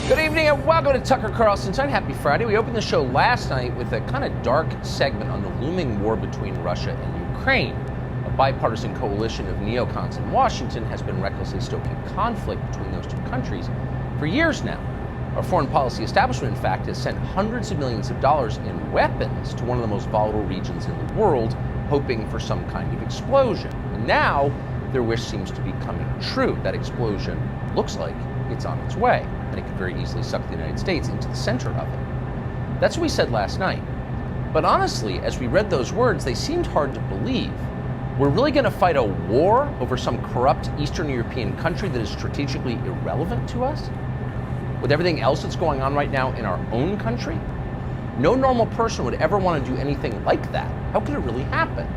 Good evening and welcome to Tucker Carlson Tonight. Happy Friday. We opened the show last night with a kind of dark segment on the looming war between Russia and Ukraine. A bipartisan coalition of neocons in Washington has been recklessly stoking conflict between those two countries for years now. Our foreign policy establishment, in fact, has sent hundreds of millions of dollars in weapons to one of the most volatile regions in the world, hoping for some kind of explosion. And now their wish seems to be coming true. That explosion looks like it's on its way, and it could very easily suck the United States into the center of it. That's what we said last night. But honestly, as we read those words, they seemed hard to believe. We're really going to fight a war over some corrupt Eastern European country that is strategically irrelevant to us? With everything else that's going on right now in our own country? No normal person would ever want to do anything like that. How could it really happen?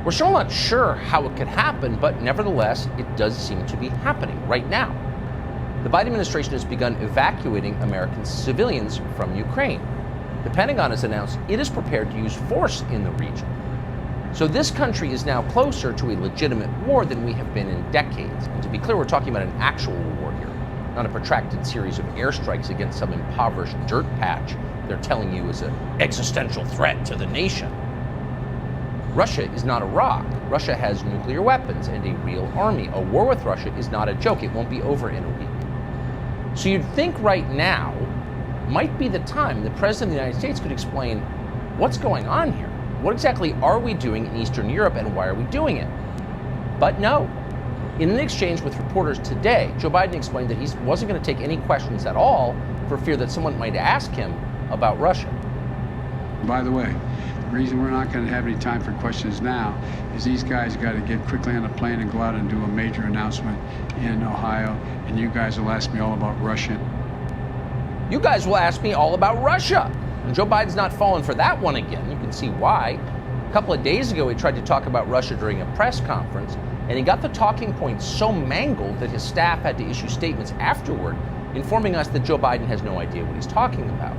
We're still not sure how it could happen, but nevertheless, it does seem to be happening right now. The Biden administration has begun evacuating American civilians from Ukraine. The Pentagon has announced it is prepared to use force in the region. So this country is now closer to a legitimate war than we have been in decades. And to be clear, we're talking about an actual war here, not a protracted series of airstrikes against some impoverished dirt patch they're telling you is an existential threat to the nation. Russia is not Iraq. Russia has nuclear weapons and a real army. A war with Russia is not a joke. It won't be over in a week. So you'd think right now might be the time the President of the United States could explain what's going on here. What exactly are we doing in Eastern Europe and why are we doing it? But no. In an exchange with reporters today, Joe Biden explained that he wasn't going to take any questions at all for fear that someone might ask him about Russia. By the way, the reason we're not going to have any time for questions now is these guys got to get quickly on a plane and go out and do a major announcement in Ohio, and you guys will ask me all about Russia. You guys will ask me all about Russia. And Joe Biden's not falling for that one again. You can see why. A couple of days ago, he tried to talk about Russia during a press conference, and he got the talking points so mangled that his staff had to issue statements afterward informing us that Joe Biden has no idea what he's talking about.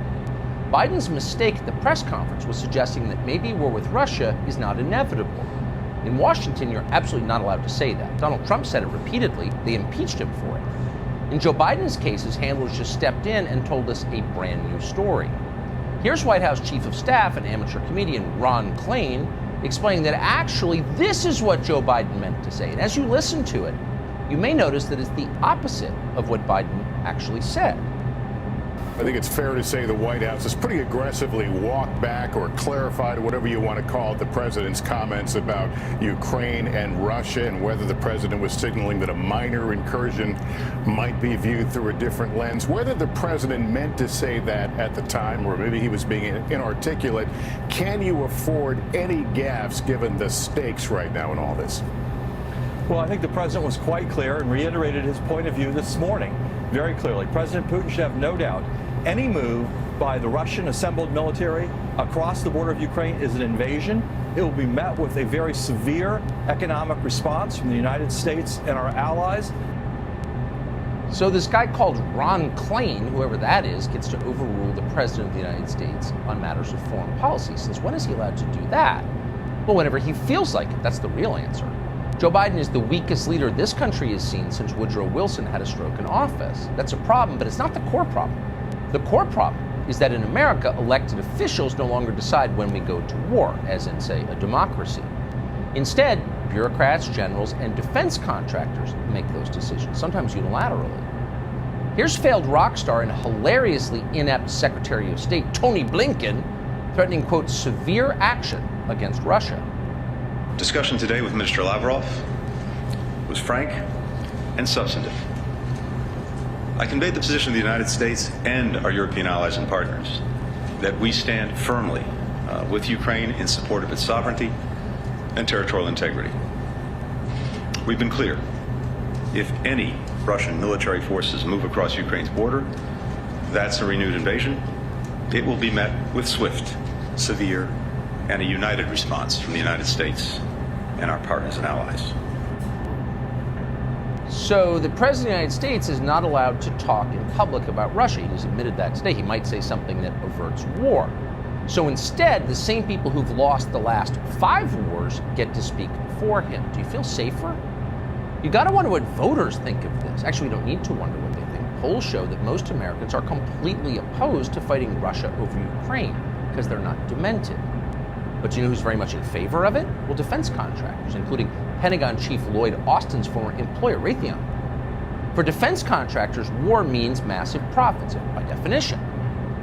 Biden's mistake at the press conference was suggesting that maybe war with Russia is not inevitable. In Washington, you're absolutely not allowed to say that. Donald Trump said it repeatedly. They impeached him for it. In Joe Biden's case, his handlers just stepped in and told us a brand new story. Here's White House Chief of Staff and amateur comedian Ron Klain explaining that actually this is what Joe Biden meant to say. And as you listen to it, you may notice that it's the opposite of what Biden actually said. I think it's fair to say the White House has pretty aggressively walked back or clarified, or whatever you want to call it, the president's comments about Ukraine and Russia and whether the president was signaling that a minor incursion might be viewed through a different lens. Whether the president meant to say that at the time or maybe he was being inarticulate, can you afford any gaffes given the stakes right now in all this? Well, I think the president was quite clear and reiterated his point of view this morning very clearly. President Putin should have no doubt any move by the Russian assembled military across the border of Ukraine is an invasion. It will be met with a very severe economic response from the United States and our allies. So this guy called Ron Klain, whoever that is, gets to overrule the President of the United States on matters of foreign policy. Since when is he allowed to do that? Well, whenever he feels like it. That's the real answer. Joe Biden is the weakest leader this country has seen since Woodrow Wilson had a stroke in office. That's a problem, but it's not the core problem. The core problem is that in America, elected officials no longer decide when we go to war, as in, say, a democracy. Instead, bureaucrats, generals, and defense contractors make those decisions, sometimes unilaterally. Here's failed rock star and hilariously inept Secretary of State Tony Blinken threatening, quote, severe action against Russia. Discussion today with Minister Lavrov was frank and substantive. I conveyed the position of the United States and our European allies and partners that we stand firmly with Ukraine in support of its sovereignty and territorial integrity. We've been clear. If any Russian military forces move across Ukraine's border, that's a renewed invasion. It will be met with swift, severe, and a united response from the United States and our partners and allies. So the President of the United States is not allowed to talk in public about Russia. He just admitted that today. He might say something that averts war. So instead, the same people who've lost the last 5 wars get to speak for him. Do you feel safer? You got to wonder what voters think of this. Actually, we don't need to wonder what they think. polls show that most Americans are completely opposed to fighting Russia over Ukraine because they're not demented. But do you know who's very much in favor of it? Well, defense contractors, including Pentagon Chief Lloyd Austin's former employer, Raytheon. For defense contractors, war means massive profits, by definition.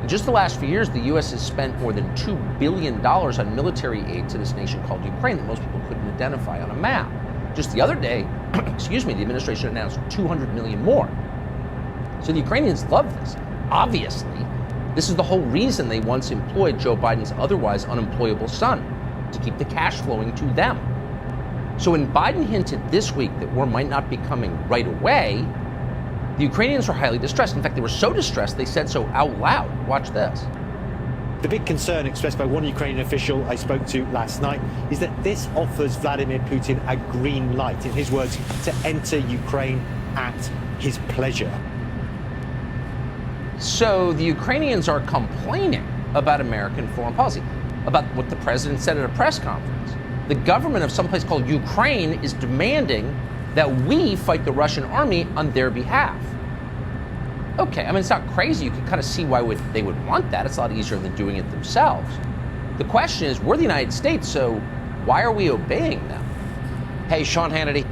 In just the last few years, the U.S. has spent more than $2 billion on military aid to this nation called Ukraine that most people couldn't identify on a map. Just the other day, the administration announced $200 million more. So the Ukrainians love this. Obviously, this is the whole reason they once employed Joe Biden's otherwise unemployable son, to keep the cash flowing to them. So when Biden hinted this week that war might not be coming right away, the Ukrainians were highly distressed. In fact, they were so distressed they said so out loud. Watch this. The big concern expressed by one Ukrainian official I spoke to last night is that this offers Vladimir Putin a green light, in his words, to enter Ukraine at his pleasure. So the Ukrainians are complaining about American foreign policy, about what the president said at a press conference. The government of some place called Ukraine is demanding that we fight the Russian army on their behalf. Okay, I mean, it's not crazy. You can kind of see why they would want that. It's a lot easier than doing it themselves. The question is, we're the United States, so why are we obeying them? Hey, Sean Hannity.